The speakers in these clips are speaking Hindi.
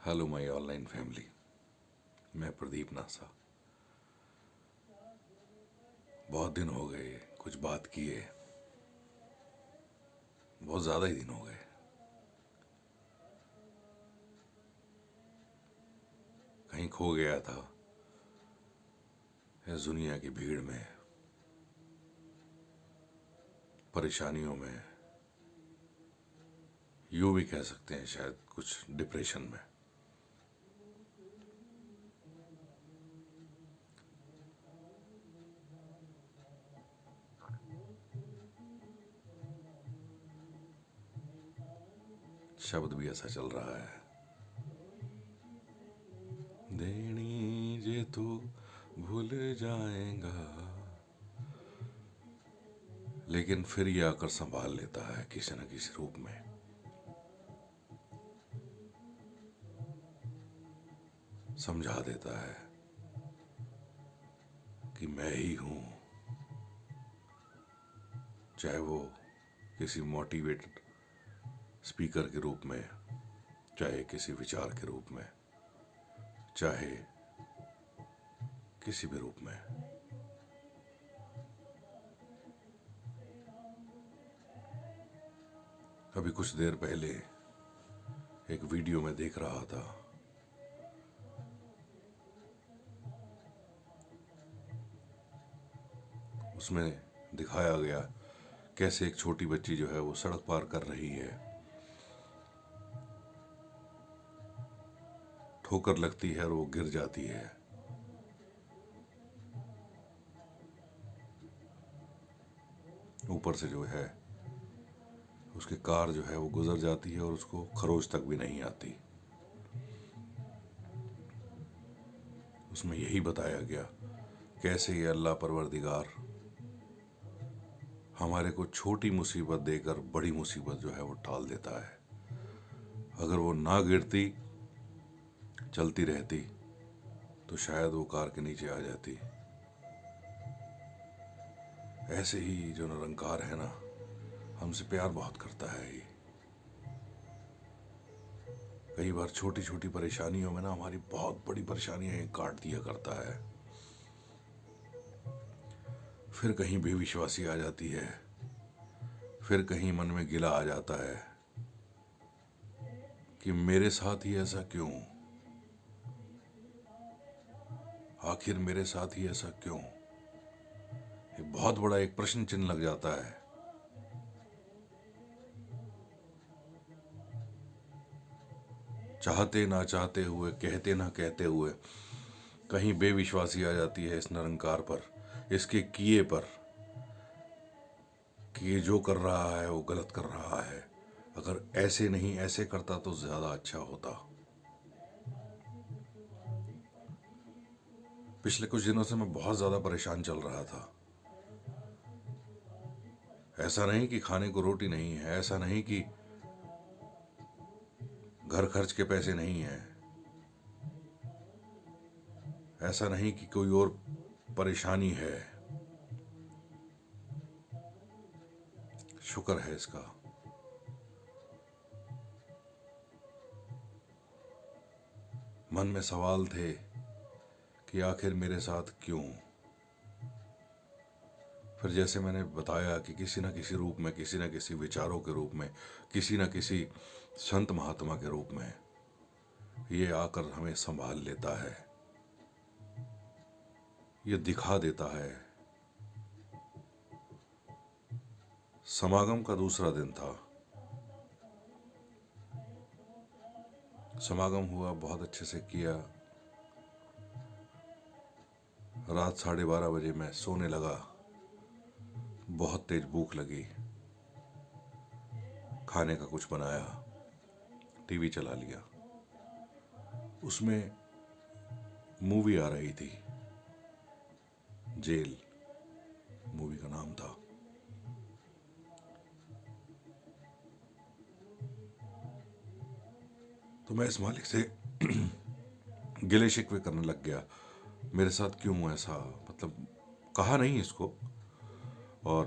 Hello my online family. मैं प्रदीप नासा। बहुत दिन हो गए कुछ बात किए, बहुत ज़्यादा ही दिन हो गए। कहीं खो गया था इस दुनिया की भीड़ में, परेशानियों में, यूँ भी कह सकते हैं शायद कुछ डिप्रेशन में। शब्द भी ऐसा चल रहा है, देनी जे तू भूल जाएगा, लेकिन फिर ये आकर संभाल लेता है किसी न किसी रूप में। समझा देता है कि मैं ही हूँ, चाहे वो किसी मोटिवेटेड स्पीकर के रूप में, चाहे किसी विचार के रूप में, चाहे किसी भी रूप में। अभी कुछ देर पहले एक वीडियो में देख रहा था, उसमें दिखाया गया कैसे एक छोटी बच्ची जो है वो सड़क पार कर रही है, ठोकर लगती है और वो गिर जाती है। ऊपर से जो है उसकी कार जो है वो गुजर जाती है और उसको खरोच तक भी नहीं आती। उसमें यही बताया गया कैसे ये अल्लाह परवरदिगार हमारे को छोटी मुसीबत देकर बड़ी मुसीबत जो है वो टाल देता है। अगर वो ना गिरती, चलती रहती, तो शायद वो कार के नीचे आ जाती। ऐसे ही जो निरंकार है ना, हमसे प्यार बहुत करता है ये। कई बार छोटी छोटी परेशानियों में ना हमारी बहुत बड़ी परेशानियां काट दिया करता है। फिर कहीं बेविश्वासी आ जाती है, फिर कहीं मन में गिला आ जाता है कि मेरे साथ ही ऐसा क्यों, आखिर मेरे साथ ही ऐसा क्यों। ये बहुत बड़ा एक प्रश्न चिन्ह लग जाता है। चाहते ना चाहते हुए, कहते ना कहते हुए कहीं बेविश्वासी आ जाती है इस निरंकार पर, इसके किए पर, कि ये जो कर रहा है वो गलत कर रहा है। अगर ऐसे नहीं ऐसे करता तो ज्यादा अच्छा होता। पिछले कुछ दिनों से मैं बहुत ज्यादा परेशान चल रहा था। ऐसा नहीं कि खाने को रोटी नहीं है, ऐसा नहीं कि घर खर्च के पैसे नहीं है, ऐसा नहीं कि कोई और परेशानी है। शुक्र है इसका। मन में सवाल थे कि आखिर मेरे साथ क्यों। फिर जैसे मैंने बताया कि किसी न किसी रूप में, किसी न किसी विचारों के रूप में, किसी न किसी संत महात्मा के रूप में ये आकर हमें संभाल लेता है, ये दिखा देता है। समागम का दूसरा दिन था। समागम हुआ, बहुत अच्छे से किया। रात 12:30 बजे मैं सोने लगा। बहुत तेज भूख लगी, खाने का कुछ बनाया, टीवी चला लिया। उसमें मूवी आ रही थी, जेल मूवी का नाम था। तो मैं इस मालिक से गिले शिकवे करने लग गया, मेरे साथ क्यों ऐसा, मतलब कहा नहीं इसको। और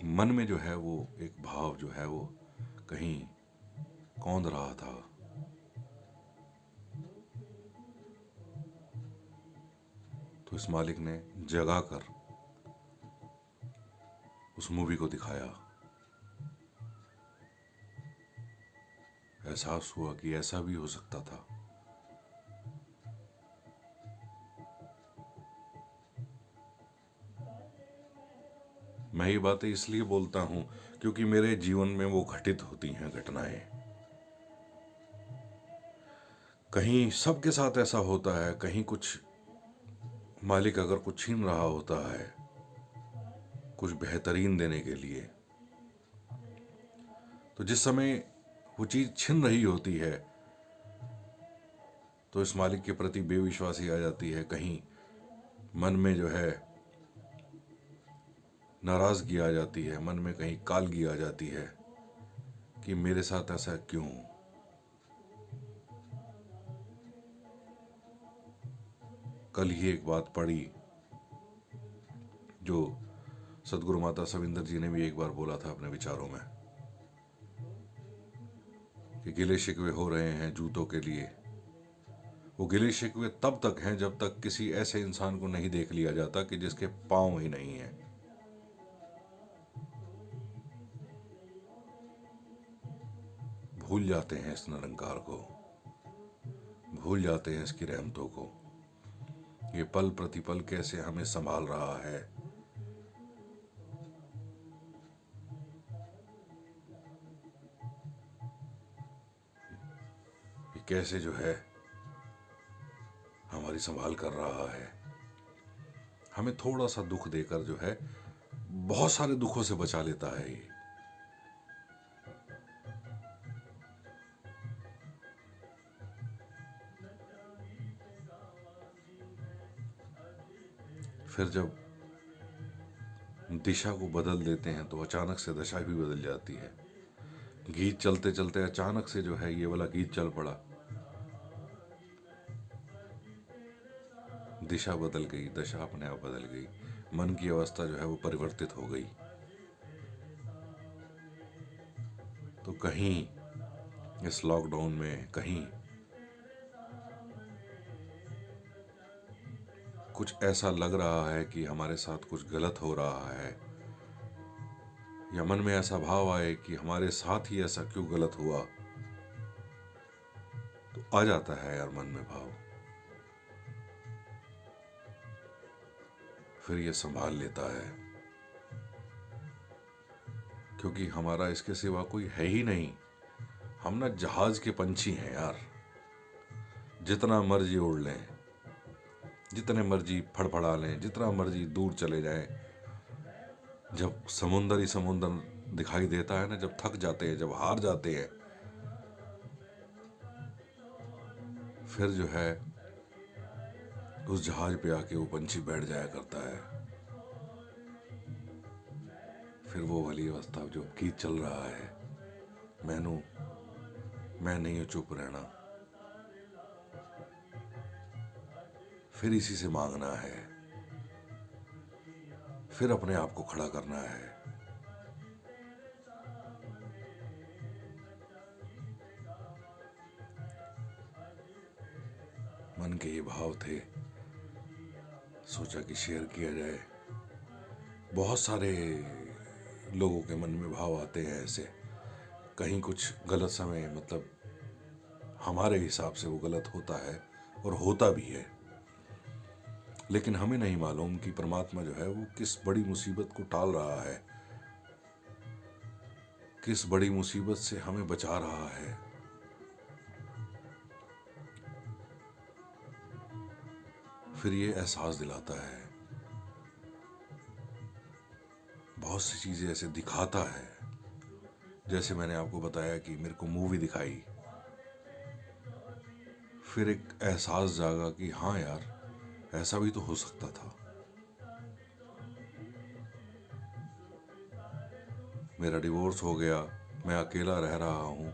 मन में जो है वो एक भाव जो है वो कहीं कौंध रहा था तो इस मालिक ने जगा कर उस मूवी को दिखाया। एहसास हुआ कि ऐसा भी हो सकता था। मैं ये बातें इसलिए बोलता हूं क्योंकि मेरे जीवन में वो घटित होती हैं घटनाएं। कहीं सबके साथ ऐसा होता है, कहीं कुछ मालिक अगर कुछ छीन रहा होता है कुछ बेहतरीन देने के लिए, तो जिस समय वो चीज छिन रही होती है तो इस मालिक के प्रति बेविश्वासी आ जाती है। कहीं मन में जो है नाराजगी आ जाती है, मन में कहीं कालगी आ जाती है कि मेरे साथ ऐसा क्यों। कल ही एक बात पढ़ी जो सदगुरु माता सविंदर जी ने भी एक बार बोला था अपने विचारों में कि गिले शिकवे हो रहे हैं जूतों के लिए। वो गिले शिकवे तब तक हैं जब तक किसी ऐसे इंसान को नहीं देख लिया जाता कि जिसके पांव ही नहीं है। भूल जाते हैं इस निरंकार को, भूल जाते हैं इसकी रहमतों को। ये पल प्रतिपल कैसे हमें संभाल रहा है। ये कैसे जो है हमारी संभाल कर रहा है। हमें थोड़ा सा दुख देकर जो है बहुत सारे दुखों से बचा लेता है ये। फिर जब दिशा को बदल देते हैं तो अचानक से दशा भी बदल जाती है। गीत चलते चलते अचानक से जो है ये वाला गीत चल पड़ा, दिशा बदल गई, दशा अपने आप बदल गई, मन की अवस्था जो है वो परिवर्तित हो गई। तो कहीं इस लॉकडाउन में कहीं कुछ ऐसा लग रहा है कि हमारे साथ कुछ गलत हो रहा है, या मन में ऐसा भाव आए कि हमारे साथ ही ऐसा क्यों गलत हुआ, तो आ जाता है यार मन में भाव। फिर ये संभाल लेता है क्योंकि हमारा इसके सिवा कोई है ही नहीं। हम ना जहाज के पंछी हैं यार, जितना मर्जी उड़ लें, जितने मर्जी फड़फड़ा लें, जितना मर्जी दूर चले जाएं, जब समुंदर ही समुंदर दिखाई देता है ना, जब थक जाते हैं, जब हार जाते हैं, फिर जो है उस जहाज पे आके वो पंछी बैठ जाया करता है। फिर वो वाली अवस्था जो गीत चल रहा है, मैनू मैं नहीं हूं चुप रहना, फिर इसी से मांगना है, फिर अपने आप को खड़ा करना है। मन के ये भाव थे, सोचा कि शेयर किया जाए। बहुत सारे लोगों के मन में भाव आते हैं ऐसे, कहीं कुछ गलत समय मतलब हमारे हिसाब से वो गलत होता है और होता भी है, लेकिन हमें नहीं मालूम कि परमात्मा जो है वो किस बड़ी मुसीबत को टाल रहा है, किस बड़ी मुसीबत से हमें बचा रहा है। फिर ये एहसास दिलाता है, बहुत सी चीजें ऐसे दिखाता है। जैसे मैंने आपको बताया कि मेरे को मूवी दिखाई, फिर एक एहसास जागा कि हाँ यार ऐसा भी तो हो सकता था। मेरा डिवोर्स हो गया, मैं अकेला रह रहा हूँ,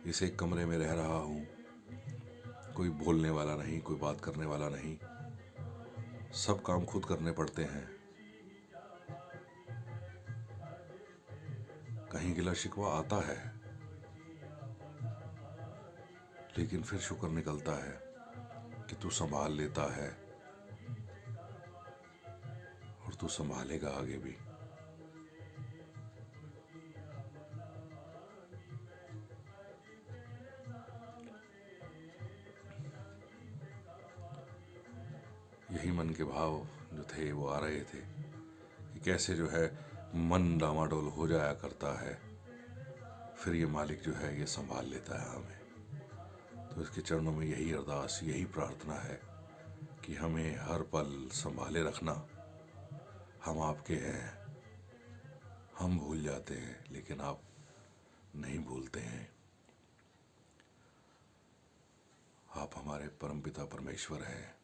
इस एक कमरे में रह रहा हूँ, कोई बोलने वाला नहीं, कोई बात करने वाला नहीं, सब काम खुद करने पड़ते हैं। कहीं गिला शिकवा आता है, लेकिन फिर शुक्र निकलता है कि तू संभाल लेता है, तू संभालेगा आगे भी। यही मन के भाव जो थे वो आ रहे थे कि कैसे जो है मन डामाडोल हो जाया करता है, फिर ये मालिक जो है ये संभाल लेता है हमें। तो इसके चरणों में यही अरदास, यही प्रार्थना है कि हमें हर पल संभाले रखना। हम आपके हैं, हम भूल जाते हैं लेकिन आप नहीं भूलते हैं। आप हमारे परमपिता परमेश्वर हैं,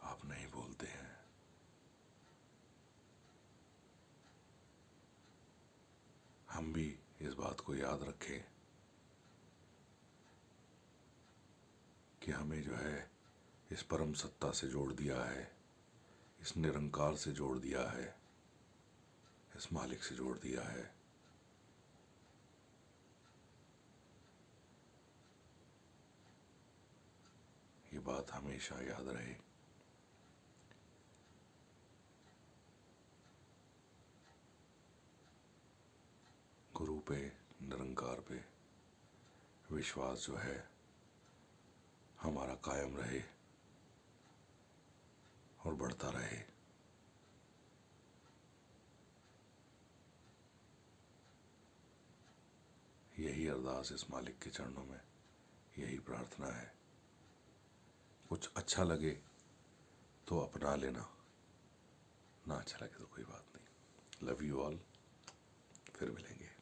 आप नहीं भूलते हैं। हम भी इस बात को याद रखें कि हमें जो है इस परम सत्ता से जोड़ दिया है, इस निरंकार से जोड़ दिया है, इस मालिक से जोड़ दिया है। ये बात हमेशा याद रहे। गुरु पे, निरंकार पे विश्वास जो है हमारा कायम रहे और बढ़ता रहे। यही अरदास इस मालिक के चरणों में, यही प्रार्थना है। कुछ अच्छा लगे तो अपना लेना, ना अच्छा लगे तो कोई बात नहीं। लव यू ऑल, फिर मिलेंगे।